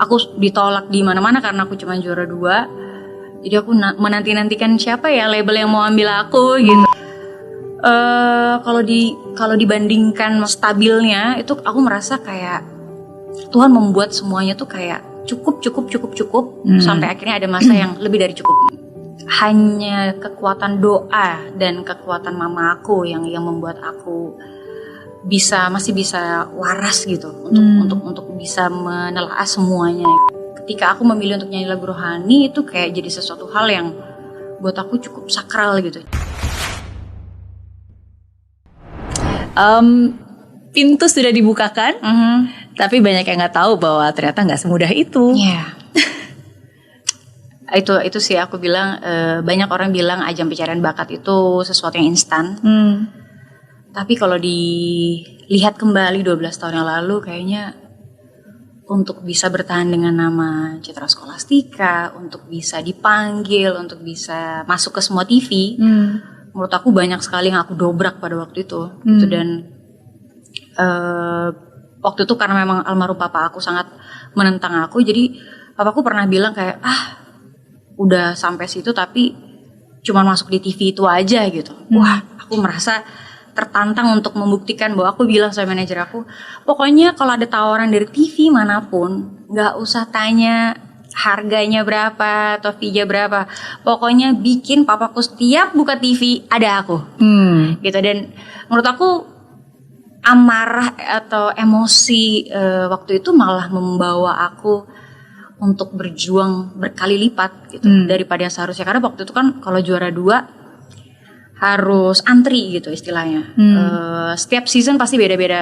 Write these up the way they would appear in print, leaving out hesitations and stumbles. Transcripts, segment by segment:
aku ditolak di mana-mana karena aku cuma juara 2. Jadi aku menanti-nantikan siapa ya label yang mau ambil aku gitu. Kalau dibandingkan stabilnya itu aku merasa kayak Tuhan membuat semuanya tuh kayak cukup sampai akhirnya ada masa yang lebih dari cukup. Hanya kekuatan doa dan kekuatan mama aku yang membuat aku masih bisa waras gitu untuk bisa menelaah semuanya. Ketika aku memilih untuk nyanyi lagu rohani itu kayak jadi sesuatu hal yang buat aku cukup sakral gitu. Pintu sudah dibukakan, tapi banyak yang nggak tahu bahwa ternyata nggak semudah itu. Yeah. Itu sih aku bilang, banyak orang bilang ajang pencarian bakat itu sesuatu yang instan. Tapi kalau dilihat kembali 12 tahun yang lalu kayaknya untuk bisa bertahan dengan nama Citra Scholastica, untuk bisa dipanggil, untuk bisa masuk ke semua TV, menurut aku banyak sekali yang aku dobrak pada waktu itu. Gitu. Dan waktu itu karena memang almarhum papa aku sangat menentang aku, jadi papaku pernah bilang kayak udah sampai situ tapi cuma masuk di TV itu aja gitu. Wah, aku merasa tertantang untuk membuktikan bahwa aku bilang sama manajer aku, pokoknya kalau ada tawaran dari TV manapun, nggak usah tanya harganya berapa atau fee-nya berapa, pokoknya bikin papaku setiap buka TV ada aku, gitu. Dan menurut aku amarah atau emosi waktu itu malah membawa aku untuk berjuang berkali lipat gitu daripada yang seharusnya, karena waktu itu kan kalau juara 2 harus antri gitu istilahnya. Setiap season pasti beda-beda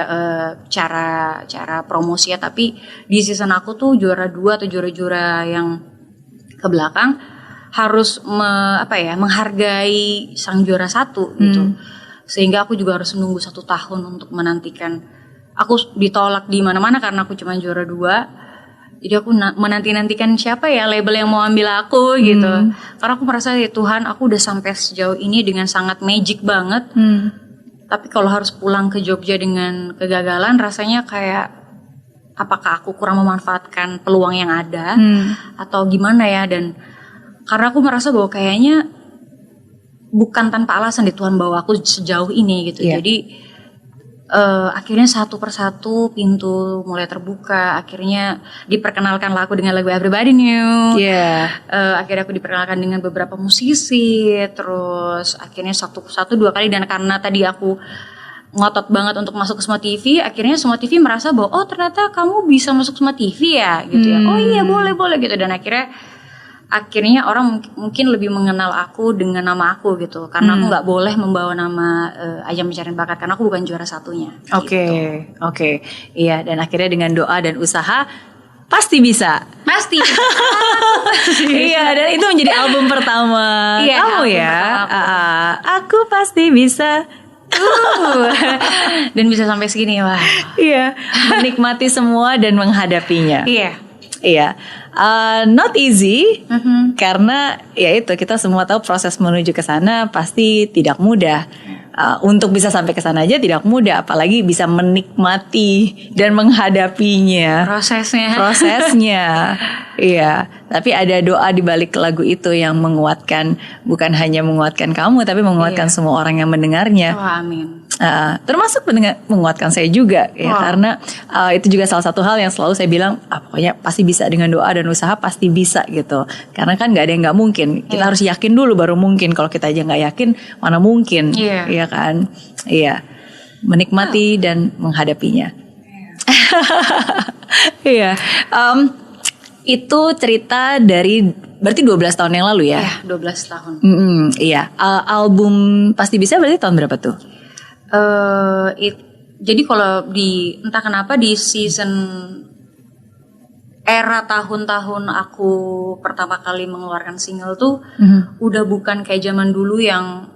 cara promosi ya, tapi di season aku tuh juara 2 atau juara-juara yang ke belakang harus menghargai sang juara 1 gitu. Sehingga aku juga harus menunggu 1 tahun untuk menantikan. Aku ditolak di mana-mana karena aku cuma juara 2. Jadi aku menanti-nantikan siapa ya label yang mau ambil aku gitu. Karena aku merasa ya Tuhan, aku udah sampai sejauh ini dengan sangat magic banget. Tapi kalau harus pulang ke Jogja dengan kegagalan, rasanya kayak apakah aku kurang memanfaatkan peluang yang ada atau gimana ya. Dan karena aku merasa bahwa kayaknya bukan tanpa alasan di Tuhan bawa aku sejauh ini gitu. Jadi akhirnya satu persatu pintu mulai terbuka. Akhirnya diperkenalkanlah aku dengan lagu Everybody Knew. Akhirnya aku diperkenalkan dengan beberapa musisi. Terus akhirnya 1-2 kali. Dan karena tadi aku ngotot banget untuk masuk ke semua TV, akhirnya semua TV merasa bahwa oh ternyata kamu bisa masuk semua TV ya gitu ya. Oh iya boleh gitu. Dan akhirnya orang mungkin lebih mengenal aku dengan nama aku gitu, karena aku nggak boleh membawa nama ajang pencarian bakat karena aku bukan juara satunya. Oke. Iya, dan akhirnya dengan doa dan usaha pasti bisa. Iya, dan itu menjadi album pertama kamu ya. Aku pasti bisa. Dan bisa sampai segini, wah. Iya, menikmati semua dan menghadapinya. Iya. Not easy, karena ya itu kita semua tahu proses menuju ke sana pasti tidak mudah. Untuk bisa sampai ke sana aja tidak mudah, apalagi bisa menikmati dan menghadapinya. Prosesnya. Iya, tapi ada doa di balik lagu itu yang menguatkan, bukan hanya menguatkan kamu tapi menguatkan semua orang yang mendengarnya. Oh, amin. Termasuk menguatkan saya juga ya, karena itu juga salah satu hal yang selalu saya bilang pokoknya pasti bisa, dengan doa dan usaha pasti bisa gitu, karena kan nggak ada yang nggak mungkin, kita harus yakin dulu baru mungkin. Kalau kita aja nggak yakin mana mungkin, iya kan. Iya, menikmati dan menghadapinya. Iya. Itu cerita dari berarti 12 tahun yang lalu ya? Iya, 12 tahun. Iya. Album Pasti Bisa berarti tahun berapa tuh? Jadi kalau entah kenapa di season era tahun-tahun aku pertama kali mengeluarkan single tuh udah bukan kayak zaman dulu yang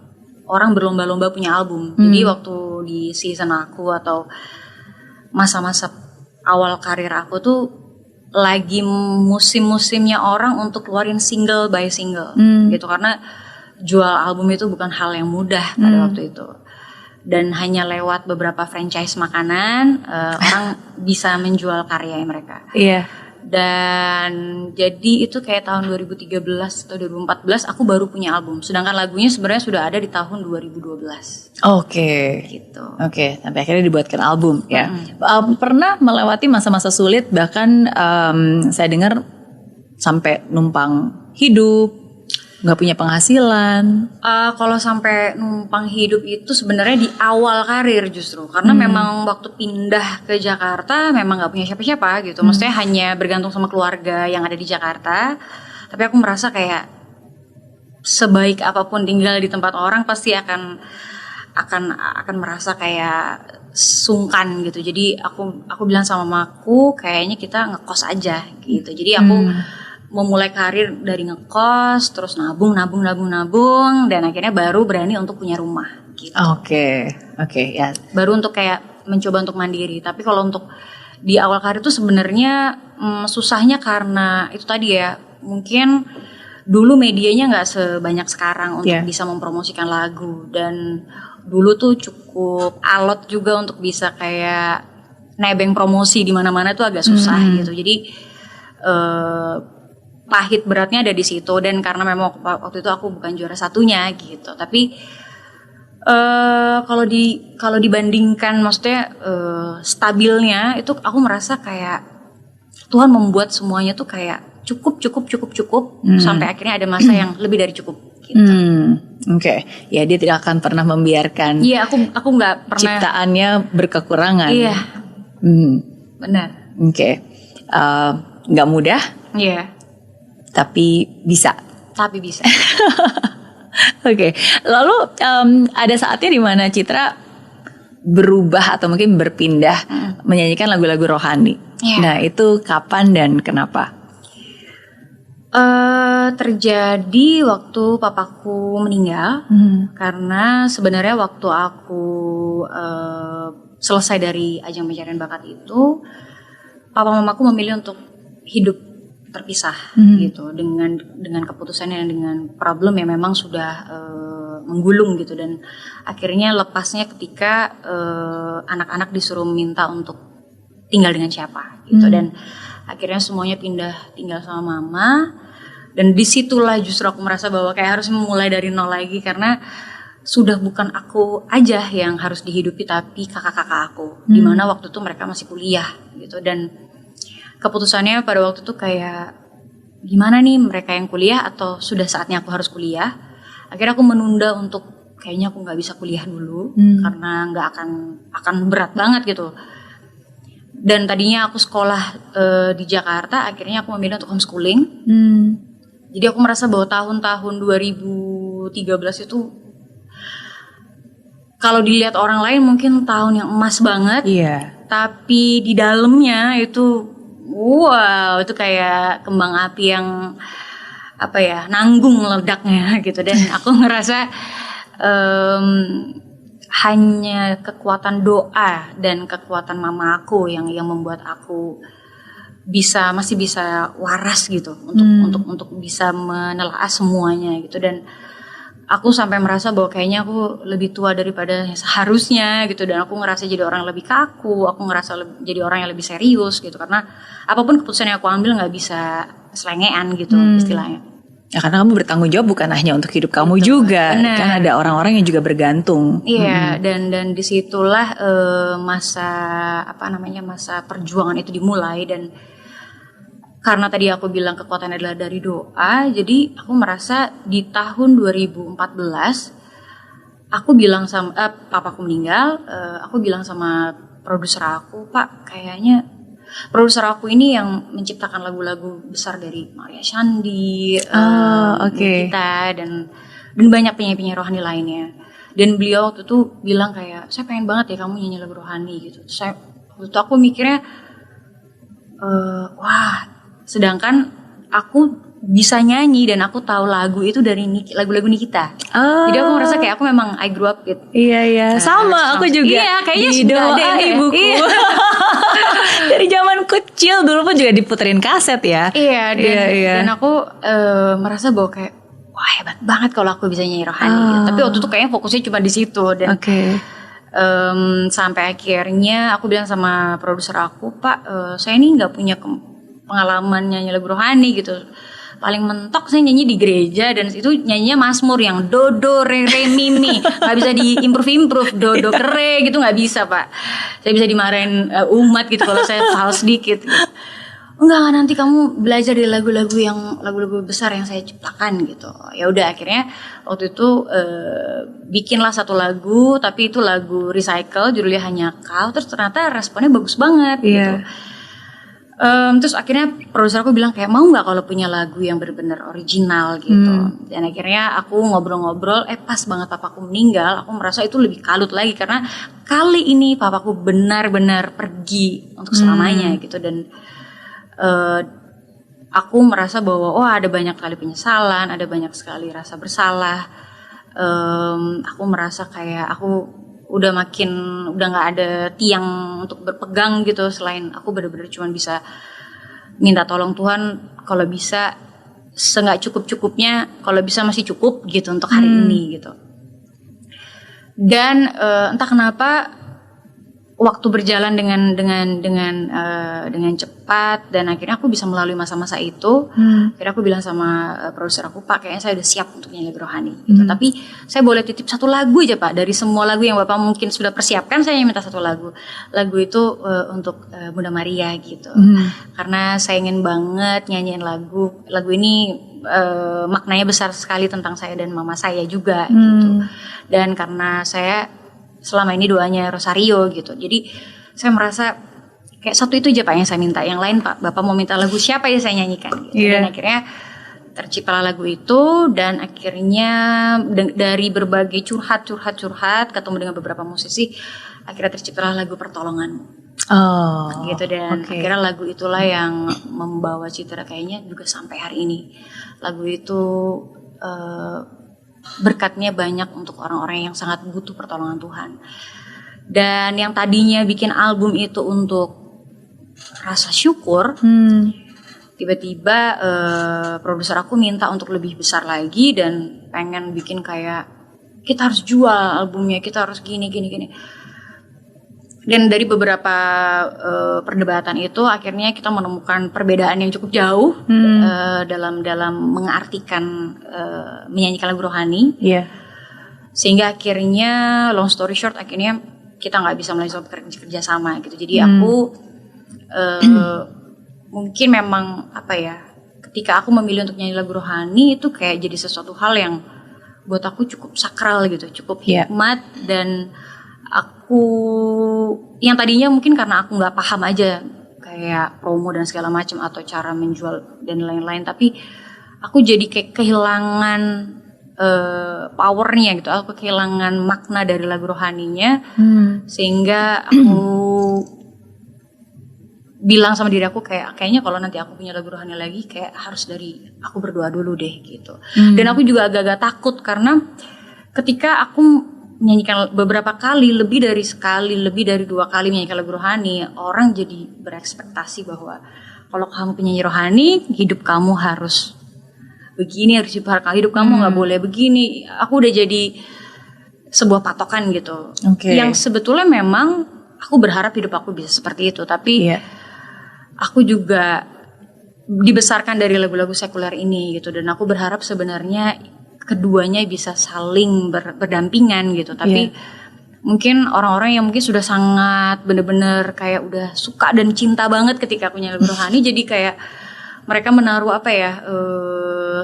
orang berlomba-lomba punya album. Jadi waktu di season aku atau masa-masa awal karir aku tuh lagi musim-musimnya orang untuk keluarin single by single gitu, karena jual album itu bukan hal yang mudah pada waktu itu. Dan hanya lewat beberapa franchise makanan orang bisa menjual karya mereka. Iya. Dan jadi itu kayak tahun 2013 atau 2014 aku baru punya album. Sedangkan lagunya sebenarnya sudah ada di tahun 2012. Gitu. Oke, sampai akhirnya dibuatkan album ya. Pernah melewati masa-masa sulit, bahkan saya dengar sampai numpang hidup, nggak punya penghasilan. Kalau sampai numpang hidup itu sebenarnya di awal karir justru, karena memang waktu pindah ke Jakarta memang nggak punya siapa-siapa gitu. Maksudnya hanya bergantung sama keluarga yang ada di Jakarta. Tapi aku merasa kayak sebaik apapun tinggal di tempat orang pasti akan merasa kayak sungkan gitu. Jadi aku bilang sama mamaku kayaknya kita ngekos aja gitu. Jadi aku memulai karir dari ngekos, terus nabung, dan akhirnya baru berani untuk punya rumah gitu. Oke, ya. Baru untuk kayak mencoba untuk mandiri. Tapi kalau untuk di awal karir itu sebenarnya susahnya karena itu tadi ya, mungkin dulu medianya nggak sebanyak sekarang untuk bisa mempromosikan lagu, dan dulu tuh cukup alot juga untuk bisa kayak nebeng promosi di mana-mana tuh agak susah gitu. Jadi pahit beratnya ada di situ, dan karena memang waktu itu aku bukan juara satunya gitu. Tapi kalau dibandingkan maksudnya stabilnya itu aku merasa kayak Tuhan membuat semuanya tuh kayak cukup sampai akhirnya ada masa yang lebih dari cukup gitu. Oke. Ya, dia tidak akan pernah membiarkan. Iya, aku nggak pernah ciptaannya berkekurangan. Iya. Benar. Oke. Nggak mudah. Iya. Tapi bisa. Oke. Lalu ada saatnya di mana Citra berubah atau mungkin berpindah menyanyikan lagu-lagu rohani. Nah, itu kapan dan kenapa? Terjadi waktu papaku meninggal. Karena sebenarnya waktu aku selesai dari ajang pencarian bakat itu, papa mamaku memilih untuk hidup terpisah gitu, dengan keputusannya, dengan problem yang memang sudah menggulung gitu. Dan akhirnya lepasnya ketika anak-anak disuruh minta untuk tinggal dengan siapa gitu. Dan akhirnya semuanya tinggal sama mama. Dan disitulah justru aku merasa bahwa kayak harus memulai dari nol lagi, karena sudah bukan aku aja yang harus dihidupi, tapi kakak-kakak aku, dimana waktu itu mereka masih kuliah gitu. Dan keputusannya pada waktu itu kayak gimana nih, mereka yang kuliah atau sudah saatnya aku harus kuliah. Akhirnya aku menunda untuk kayaknya aku nggak bisa kuliah dulu karena nggak akan berat banget gitu. Dan tadinya aku sekolah di Jakarta, akhirnya aku memilih untuk homeschooling. Jadi aku merasa bahwa tahun-tahun 2013 itu kalau dilihat orang lain mungkin tahun yang emas banget. Tapi di dalamnya itu wow, itu kayak kembang api yang nanggung meledaknya gitu. Dan aku ngerasa hanya kekuatan doa dan kekuatan mama aku yang membuat aku masih bisa waras gitu untuk bisa menelaah semuanya gitu. Dan aku sampai merasa bahwa kayaknya aku lebih tua daripada seharusnya gitu. Dan aku ngerasa jadi orang yang lebih kaku, aku ngerasa jadi orang yang lebih serius gitu, karena apapun keputusan yang aku ambil nggak bisa selengean gitu istilahnya. Ya, karena kamu bertanggung jawab bukan hanya untuk hidup kamu juga. Bener. Kan ada orang-orang yang juga bergantung. Iya, dan disitulah masa perjuangan itu dimulai. Dan karena tadi aku bilang kekuatan adalah dari doa, jadi aku merasa di tahun 2014 aku bilang sama papaku meninggal, aku bilang sama produser aku, Pak, kayaknya produser aku ini yang menciptakan lagu-lagu besar dari Maria Shandi, kita dan banyak penyanyi-penyanyi rohani lainnya. Dan beliau waktu itu bilang kayak, saya pengen banget ya kamu nyanyi lagu rohani gitu. Waktu itu aku mikirnya, wah. Sedangkan aku bisa nyanyi dan aku tahu lagu itu dari lagu-lagu Nikita. Jadi aku ngerasa kayak aku memang I grew up with. Iya. Sama aku juga. Iya, kayaknya sudah ada ibuku. Iya. Dari zaman kecil dulu pun juga diputerin kaset ya. Iya. Dan aku merasa bahwa kayak wah hebat banget kalau aku bisa nyanyi rohani. Gitu. Tapi waktu itu kayaknya fokusnya cuma di situ. Dan sampai akhirnya aku bilang sama produser aku, Pak, saya ini nggak punya pengalaman nyanyi lagu rohani gitu. Paling mentok saya nyanyi di gereja, dan itu nyanyinya Mazmur yang do do re re mi mi, nggak bisa diimprove do do ke re gitu, nggak bisa Pak. Saya bisa dimarahin umat gitu kalau saya fals dikit gitu. Enggak, nanti kamu belajar dari lagu-lagu besar yang saya ciptakan gitu. Ya udah, akhirnya waktu itu bikinlah satu lagu, tapi itu lagu recycle, judulnya Hanya Kau. Terus ternyata responnya bagus banget gitu. Terus akhirnya produser aku bilang kayak, mau nggak kalau punya lagu yang benar-benar original gitu. Dan akhirnya aku ngobrol-ngobrol, pas banget papaku meninggal, aku merasa itu lebih kalut lagi karena kali ini papaku benar-benar pergi untuk selamanya gitu. Dan aku merasa bahwa ada banyak kali penyesalan, ada banyak sekali rasa bersalah. Aku merasa kayak aku udah nggak ada tiang untuk berpegang gitu, selain aku benar-benar cuma bisa minta tolong Tuhan kalau bisa seenggak cukup-cukupnya, kalau bisa masih cukup gitu untuk hari ini gitu. Dan entah kenapa waktu berjalan dengan cepat, dan akhirnya aku bisa melalui masa-masa itu. Akhirnya aku bilang sama produser aku, Pak, kayaknya saya udah siap untuk nyanyi lagu rohani gitu. Tapi saya boleh titip satu lagu aja Pak, dari semua lagu yang Bapak mungkin sudah persiapkan, saya minta satu lagu itu untuk Bunda Maria gitu. Karena saya ingin banget nyanyiin lagu ini, maknanya besar sekali tentang saya dan mama saya juga gitu. Dan karena saya selama ini doanya Rosario gitu, jadi saya merasa kayak satu itu aja Pak yang saya minta. Yang lain Pak, Bapak mau minta lagu siapa ya saya nyanyikan gitu. Dan akhirnya terciptalah lagu itu, dan akhirnya dari berbagai curhat ketemu dengan beberapa musisi, akhirnya terciptalah lagu Pertolongan gitu. Dan akhirnya lagu itulah yang membawa Citra kayaknya juga sampai hari ini. Lagu itu berkatnya banyak untuk orang-orang yang sangat butuh pertolongan Tuhan. Dan yang tadinya bikin album itu untuk rasa syukur, tiba-tiba produser aku minta untuk lebih besar lagi, dan pengen bikin kayak kita harus jual albumnya, kita harus gini. Dan dari beberapa perdebatan itu akhirnya kita menemukan perbedaan yang cukup jauh dalam mengartikan menyanyikan lagu rohani. Sehingga akhirnya long story short, akhirnya kita nggak bisa melanjutkan kerja sama gitu. Jadi aku mungkin memang ketika aku memilih untuk nyanyi lagu rohani itu kayak jadi sesuatu hal yang buat aku cukup sakral gitu, cukup hikmat. Dan aku yang tadinya mungkin karena aku nggak paham aja kayak promo dan segala macam atau cara menjual dan lain-lain, tapi aku jadi kayak kehilangan powernya gitu, aku kehilangan makna dari lagu rohaninya. Sehingga aku bilang sama diri aku kayaknya kalau nanti aku punya lagu rohani lagi, kayak harus dari aku berdoa dulu deh gitu. Dan aku juga agak-agak takut karena ketika aku menyanyikan beberapa kali, lebih dari 2 kali menyanyikan lagu rohani, orang jadi berekspektasi bahwa kalau kamu penyanyi rohani, hidup kamu harus begini, hidup kamu nggak boleh begini. Aku udah jadi sebuah patokan gitu. Yang sebetulnya memang aku berharap hidup aku bisa seperti itu, tapi aku juga dibesarkan dari lagu-lagu sekuler ini gitu, dan aku berharap sebenarnya keduanya bisa saling berdampingan gitu. Tapi mungkin orang-orang yang mungkin sudah sangat benar-benar kayak udah suka dan cinta banget ketika aku nyanyi lagu rohani, jadi kayak mereka menaruh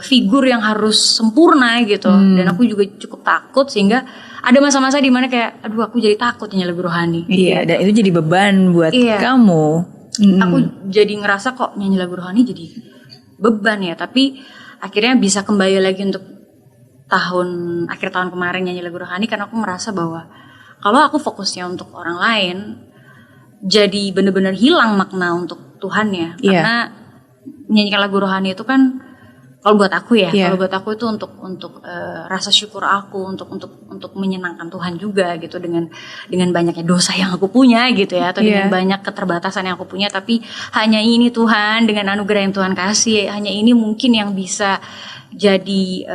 figur yang harus sempurna gitu. Dan aku juga cukup takut, sehingga ada masa-masa di mana kayak aduh aku jadi takut nyanyi lagu rohani. Dan itu jadi beban buat kamu. Aku jadi ngerasa kok nyanyi lagu rohani jadi beban ya. Tapi akhirnya bisa kembali lagi untuk akhir tahun kemarin nyanyi lagu rohani, karena aku merasa bahwa kalau aku fokusnya untuk orang lain, jadi benar-benar hilang makna untuk Tuhan ya. Karena menyanyikan lagu rohani itu kan kalau buat aku kalau buat aku itu untuk rasa syukur aku, untuk menyenangkan Tuhan juga gitu, dengan banyaknya dosa yang aku punya gitu ya, atau dengan banyak keterbatasan yang aku punya, tapi hanya ini Tuhan dengan anugerah yang Tuhan kasih, hanya ini mungkin yang bisa jadi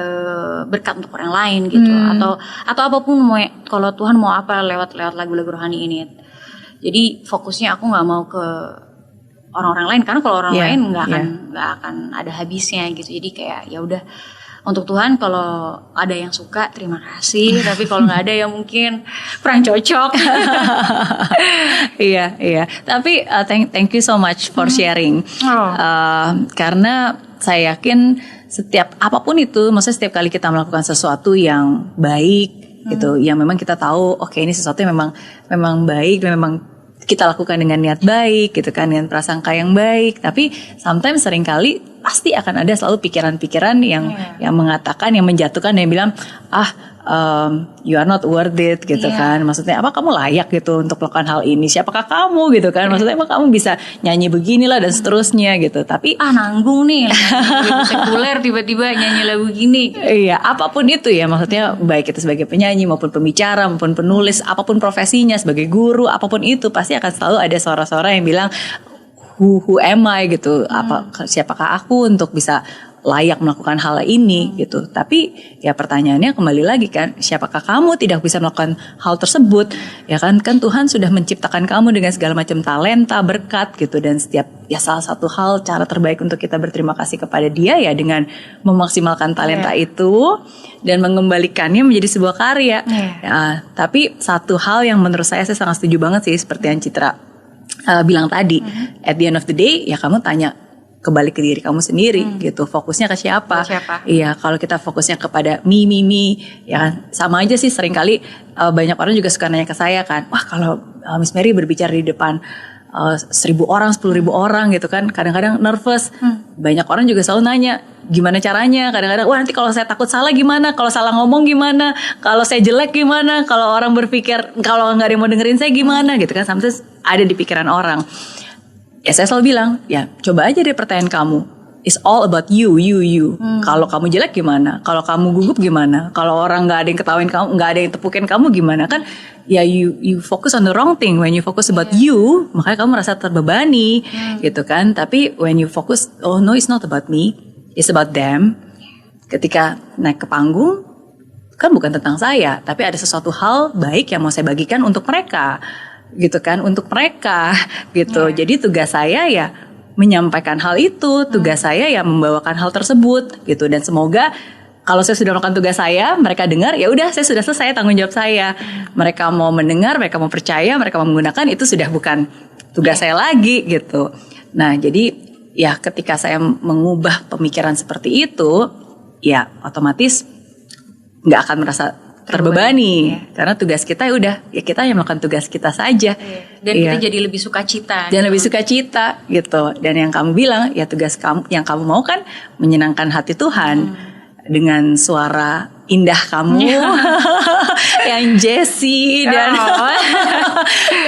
berkat untuk orang lain gitu. Atau apapun kalau Tuhan mau apa lewat lagu-lagu rohani ini. Jadi fokusnya aku nggak mau ke orang-orang lain, karena kalau orang lain nggak akan ada habisnya gitu. Jadi kayak ya udah, untuk Tuhan kalau ada yang suka terima kasih, tapi kalau nggak ada ya mungkin kurang cocok. Iya. Tapi thank you so much for sharing. Karena saya yakin setiap apapun itu, maksudnya setiap kali kita melakukan sesuatu yang baik gitu, yang memang kita tahu oke, ini sesuatu yang memang baik dan memang kita lakukan dengan niat baik gitu kan, dengan prasangka yang baik, tapi sometimes seringkali pasti akan ada selalu pikiran-pikiran yang mengatakan, yang menjatuhkan, yang bilang you are not worth it gitu kan, maksudnya apa kamu layak gitu untuk melakukan hal ini, siapakah kamu gitu kan, maksudnya apa kamu bisa nyanyi beginilah dan seterusnya gitu. Tapi nanggung nih sekuler tiba-tiba nyanyi lagu gini. Iya, apapun itu ya, maksudnya baik itu sebagai penyanyi maupun pembicara maupun penulis, apapun profesinya, sebagai guru, apapun itu pasti akan selalu ada suara-suara yang bilang who am I gitu, siapakah aku untuk bisa layak melakukan hal ini gitu. Tapi ya pertanyaannya kembali lagi kan, siapakah kamu tidak bisa melakukan hal tersebut? Ya kan Tuhan sudah menciptakan kamu dengan segala macam talenta, berkat gitu, dan setiap ya salah satu hal cara terbaik untuk kita berterima kasih kepada Dia ya dengan memaksimalkan talenta itu dan mengembalikannya menjadi sebuah karya. Ya, tapi satu hal yang menurut saya sangat setuju banget sih, seperti yang Citra bilang tadi, at the end of the day ya kamu tanya kembali ke diri kamu sendiri gitu, fokusnya ke siapa? Iya, kalau kita fokusnya kepada me, ya kan sama aja sih. Seringkali banyak orang juga suka nanya ke saya kan, wah kalau Miss Mary berbicara di depan 1.000 orang, 10.000 orang gitu kan, kadang-kadang nervous. Banyak orang juga selalu nanya gimana caranya, kadang-kadang wah nanti kalau saya takut salah gimana, kalau salah ngomong gimana, kalau saya jelek gimana, kalau orang berpikir kalau nggak ada yang mau dengerin saya gimana gitu kan, sometimes ada di pikiran orang. Ya saya selalu bilang, ya coba aja deh pertanyaan kamu, it's all about you. Kalau kamu jelek gimana, kalau kamu gugup gimana, kalau orang nggak ada yang ketawain kamu, nggak ada yang tepukin kamu gimana kan? Ya you focus on the wrong thing. When you focus about you, makanya kamu merasa terbebani gitu kan. Tapi when you focus, oh no, it's not about me, it's about them. Ketika naik ke panggung, kan bukan tentang saya, tapi ada sesuatu hal baik yang mau saya bagikan untuk mereka gitu kan, untuk mereka gitu. Jadi tugas saya ya menyampaikan hal itu, tugas saya ya membawakan hal tersebut gitu. Dan semoga kalau saya sudah melakukan tugas saya, mereka dengar, ya udah saya sudah selesai tanggung jawab saya. Mereka mau mendengar, mereka mau percaya, mereka mau menggunakan, itu sudah bukan tugas saya lagi gitu. Nah jadi ya ketika saya mengubah pemikiran seperti itu, ya otomatis nggak akan merasa terbebani, karena tugas kita udah ya kita yang melakukan tugas kita saja, dan kita jadi lebih sukacita dan lebih sukacita gitu. Dan yang kamu bilang ya tugas kamu yang kamu mau kan menyenangkan hati Tuhan dengan suara indah kamu yang Jessie dan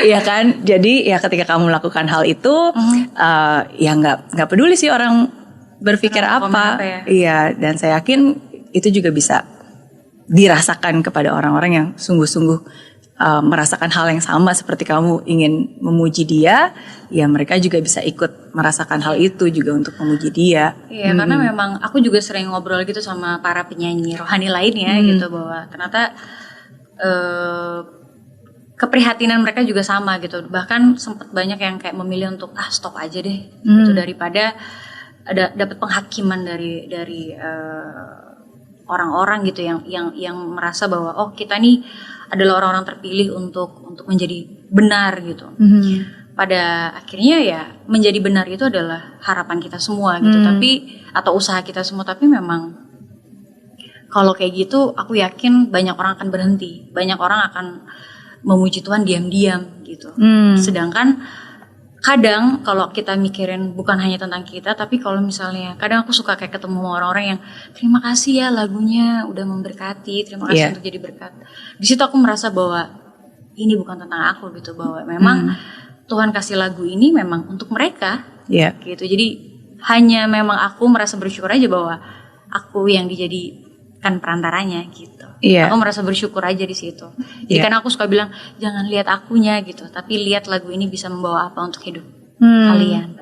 ya kan. Jadi ya ketika kamu melakukan hal itu ya nggak peduli sih orang berpikir apa ya. Iya, dan saya yakin itu juga bisa dirasakan kepada orang-orang yang sungguh-sungguh merasakan hal yang sama seperti kamu ingin memuji Dia, ya mereka juga bisa ikut merasakan hal itu juga untuk memuji Dia. Iya, karena memang aku juga sering ngobrol gitu sama para penyanyi rohani lainnya gitu, bahwa ternyata keprihatinan mereka juga sama gitu. Bahkan sempat banyak yang kayak memilih untuk stop aja deh gitu, daripada ada dapat penghakiman dari orang-orang gitu yang merasa bahwa oh kita nih adalah orang-orang terpilih untuk menjadi benar gitu. Pada akhirnya ya menjadi benar itu adalah harapan kita semua gitu, tapi atau usaha kita semua. Tapi memang kalau kayak gitu aku yakin banyak orang akan berhenti, banyak orang akan memuji Tuhan diam-diam gitu. Sedangkan kadang kalau kita mikirin bukan hanya tentang kita, tapi kalau misalnya kadang aku suka kayak ketemu orang-orang yang terima kasih ya lagunya udah memberkati, terima kasih untuk jadi berkat. Di situ aku merasa bahwa ini bukan tentang aku gitu, bahwa memang Tuhan kasih lagu ini memang untuk mereka gitu. Jadi hanya memang aku merasa bersyukur aja bahwa aku yang dijadikan perantaranya gitu. Aku merasa bersyukur aja di situ. Jadi kan aku suka bilang jangan lihat akunya gitu, tapi lihat lagu ini bisa membawa apa untuk hidup kalian.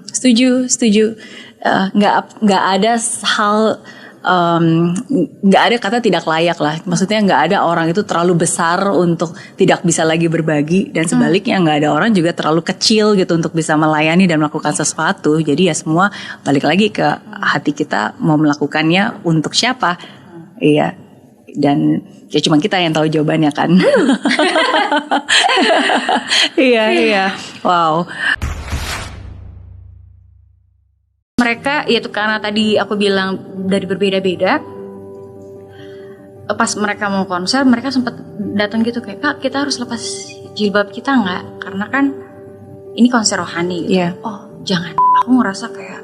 Setuju. Nggak ada hal nggak ada kata tidak layak lah. Maksudnya nggak ada orang itu terlalu besar untuk tidak bisa lagi berbagi, dan sebaliknya nggak ada orang juga terlalu kecil gitu untuk bisa melayani dan melakukan sesuatu. Jadi ya semua balik lagi ke hati kita mau melakukannya untuk siapa. Iya. Dan ya cuma kita yang tahu jawabannya kan. Iya. Wow. Mereka ya tuh karena tadi aku bilang dari berbeda-beda. Pas mereka mau konser, mereka sempat datang gitu kayak, Kak, kita harus lepas jilbab kita nggak? Karena kan ini konser rohani. Gitu. Yeah. Oh jangan. Aku ngerasa kayak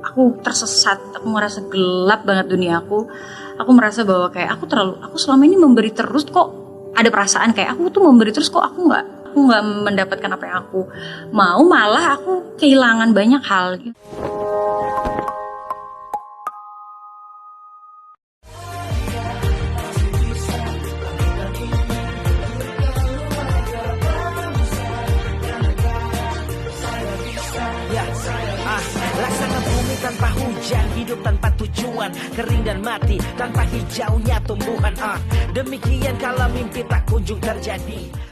aku tersesat. Aku ngerasa gelap banget dunia aku. Aku merasa bahwa kayak aku selama ini memberi terus kok. Ada perasaan kayak aku tuh memberi terus kok aku nggak mendapatkan apa yang aku mau, malah aku kehilangan banyak hal gitu. Laksana bumi tanpa hujan, hidup tanpa tujuan, kering dan mati tanpa hijaunya tumbuhan. Demikian kalau mimpi tak kunjung terjadi.